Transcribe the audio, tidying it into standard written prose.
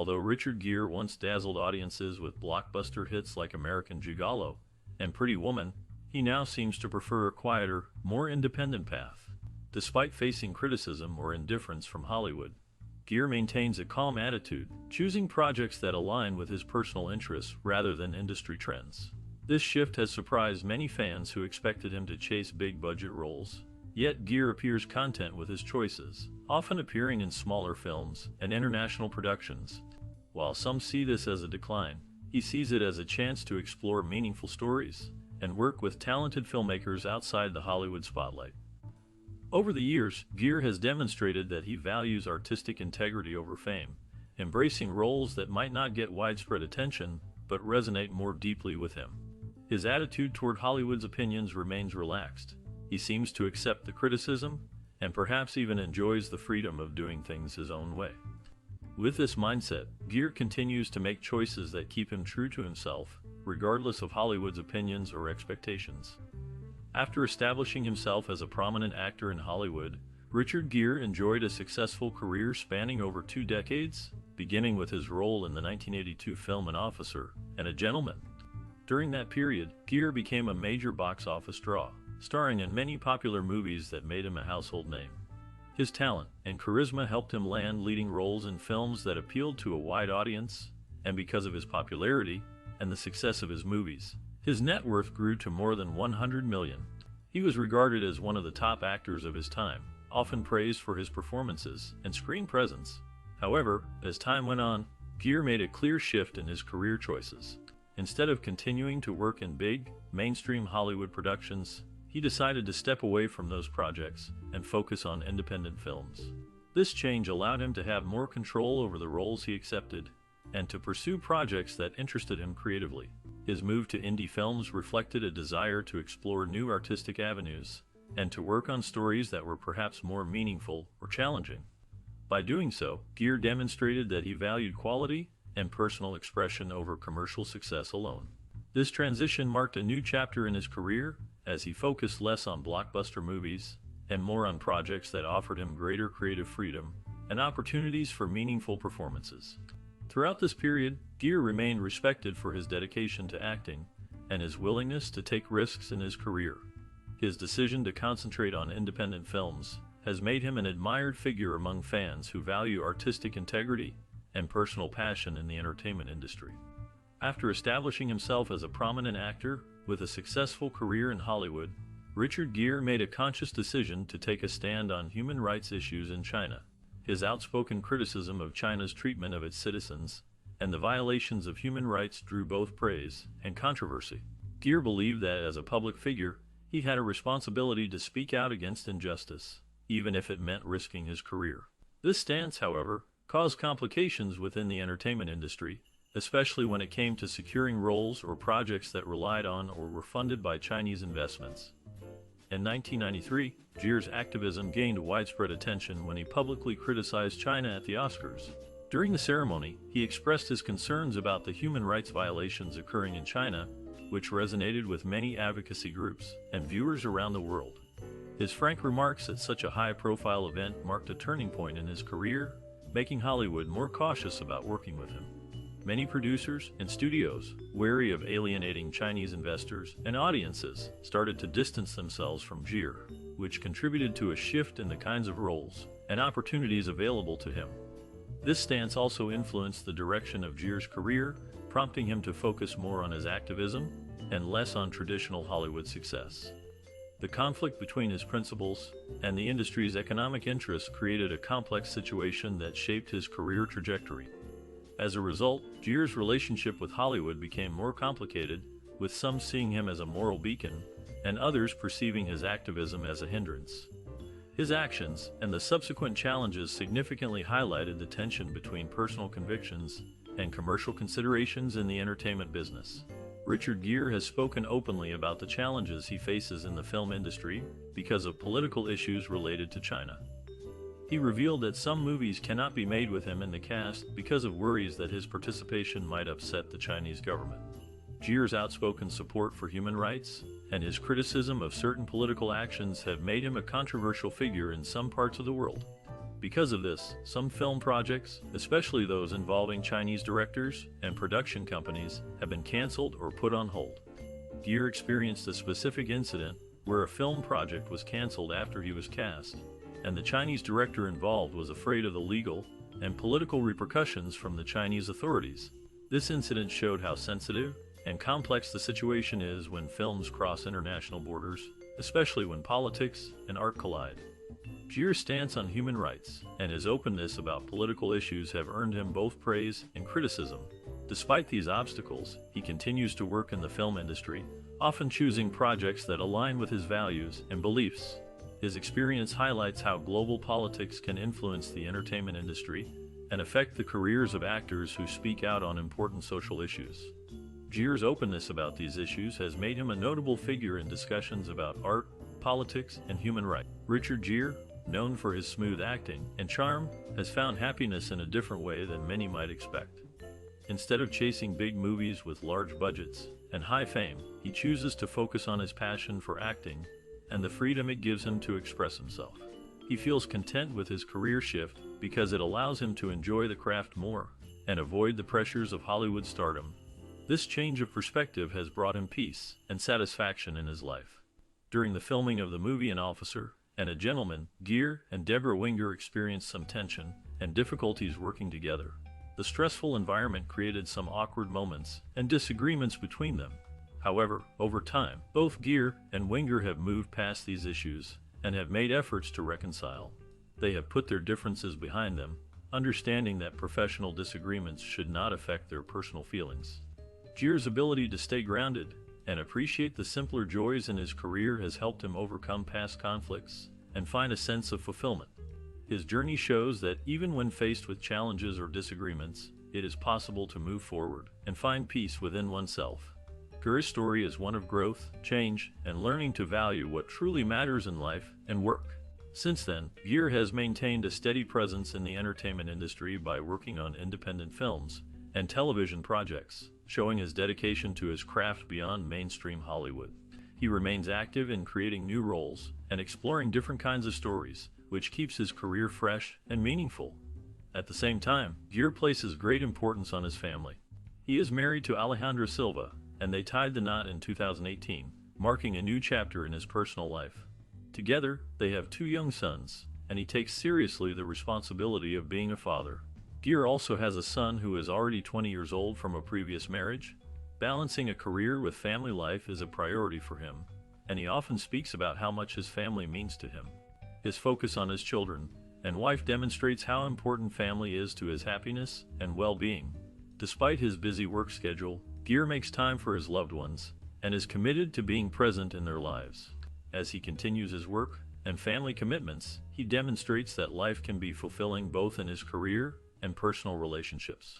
Although Richard Gere once dazzled audiences with blockbuster hits like American Gigolo and Pretty Woman, he now seems to prefer a quieter, more independent path. Despite facing criticism or indifference from Hollywood, Gere maintains a calm attitude, choosing projects that align with his personal interests rather than industry trends. This shift has surprised many fans who expected him to chase big-budget roles. Yet Gere appears content with his choices, often appearing in smaller films and international productions. While some see this as a decline, he sees it as a chance to explore meaningful stories and work with talented filmmakers outside the Hollywood spotlight. Over the years, Gere has demonstrated that he values artistic integrity over fame, embracing roles that might not get widespread attention but resonate more deeply with him. His attitude toward Hollywood's opinions remains relaxed. He seems to accept the criticism and perhaps even enjoys the freedom of doing things his own way. With this mindset, Gere continues to make choices that keep him true to himself, regardless of Hollywood's opinions or expectations. After establishing himself as a prominent actor in Hollywood, Richard Gere enjoyed a successful career spanning over 2 decades, beginning with his role in the 1982 film An Officer and a Gentleman. During that period, Gere became a major box office draw, starring in many popular movies that made him a household name. His talent and charisma helped him land leading roles in films that appealed to a wide audience, and because of his popularity and the success of his movies, his net worth grew to more than $100 million. He was regarded as one of the top actors of his time, often praised for his performances and screen presence. However, as time went on, Gere made a clear shift in his career choices. Instead of continuing to work in big, mainstream Hollywood productions, he decided to step away from those projects and focus on independent films. This change allowed him to have more control over the roles he accepted and to pursue projects that interested him creatively. His move to indie films reflected a desire to explore new artistic avenues and to work on stories that were perhaps more meaningful or challenging. By doing so, Gere demonstrated that he valued quality and personal expression over commercial success alone. This transition marked a new chapter in his career as he focused less on blockbuster movies and more on projects that offered him greater creative freedom and opportunities for meaningful performances. Throughout this period, Gere remained respected for his dedication to acting and his willingness to take risks in his career. His decision to concentrate on independent films has made him an admired figure among fans who value artistic integrity and personal passion in the entertainment industry. After establishing himself as a prominent actor with a successful career in Hollywood, Richard Gere made a conscious decision to take a stand on human rights issues in China. His outspoken criticism of China's treatment of its citizens and the violations of human rights drew both praise and controversy. Gere believed that as a public figure, he had a responsibility to speak out against injustice, even if it meant risking his career. This stance, however, caused complications within the entertainment industry, especially when it came to securing roles or projects that relied on or were funded by Chinese investments. In 1993, Gere's activism gained widespread attention when he publicly criticized China at the Oscars. During the ceremony, he expressed his concerns about the human rights violations occurring in China, which resonated with many advocacy groups and viewers around the world. His frank remarks at such a high-profile event marked a turning point in his career, making Hollywood more cautious about working with him. Many producers and studios, wary of alienating Chinese investors and audiences, started to distance themselves from Gere, which contributed to a shift in the kinds of roles and opportunities available to him. This stance also influenced the direction of Gere's career, prompting him to focus more on his activism and less on traditional Hollywood success. The conflict between his principles and the industry's economic interests created a complex situation that shaped his career trajectory. As a result, Gere's relationship with Hollywood became more complicated, with some seeing him as a moral beacon and others perceiving his activism as a hindrance. His actions and the subsequent challenges significantly highlighted the tension between personal convictions and commercial considerations in the entertainment business. Richard Gere has spoken openly about the challenges he faces in the film industry because of political issues related to China. He revealed that some movies cannot be made with him in the cast because of worries that his participation might upset the Chinese government. Gere's outspoken support for human rights and his criticism of certain political actions have made him a controversial figure in some parts of the world. Because of this, some film projects, especially those involving Chinese directors and production companies, have been canceled or put on hold. Gere experienced a specific incident where a film project was canceled after he was cast, and the Chinese director involved was afraid of the legal and political repercussions from the Chinese authorities. This incident showed how sensitive and complex the situation is when films cross international borders, especially when politics and art collide. Gere's stance on human rights and his openness about political issues have earned him both praise and criticism. Despite these obstacles, he continues to work in the film industry, often choosing projects that align with his values and beliefs. His experience highlights how global politics can influence the entertainment industry and affect the careers of actors who speak out on important social issues. Gere's openness about these issues has made him a notable figure in discussions about art, politics, and human rights. Richard Gere, known for his smooth acting and charm, has found happiness in a different way than many might expect. Instead of chasing big movies with large budgets and high fame, he chooses to focus on his passion for acting and the freedom it gives him to express himself. He feels content with his career shift because it allows him to enjoy the craft more and avoid the pressures of Hollywood stardom. This change of perspective has brought him peace and satisfaction in his life. During the filming of the movie An Officer and a Gentleman, Gere and Deborah Winger experienced some tension and difficulties working together. The stressful environment created some awkward moments and disagreements between them. However, over time, both Gere and Winger have moved past these issues and have made efforts to reconcile. They have put their differences behind them, understanding that professional disagreements should not affect their personal feelings. Gere's ability to stay grounded and appreciate the simpler joys in his career has helped him overcome past conflicts and find a sense of fulfillment. His journey shows that even when faced with challenges or disagreements, it is possible to move forward and find peace within oneself. Gere's story is one of growth, change, and learning to value what truly matters in life and work. Since then, Gere has maintained a steady presence in the entertainment industry by working on independent films and television projects, showing his dedication to his craft beyond mainstream Hollywood. He remains active in creating new roles and exploring different kinds of stories, which keeps his career fresh and meaningful. At the same time, Gere places great importance on his family. He is married to Alejandra Silva, and they tied the knot in 2018, marking a new chapter in his personal life. Together, they have 2 young sons, and he takes seriously the responsibility of being a father. Gere also has a son who is already 20 years old from a previous marriage. Balancing a career with family life is a priority for him, and he often speaks about how much his family means to him. His focus on his children and wife demonstrates how important family is to his happiness and well-being. Despite his busy work schedule, Gere makes time for his loved ones and is committed to being present in their lives. As he continues his work and family commitments, he demonstrates that life can be fulfilling both in his career and personal relationships.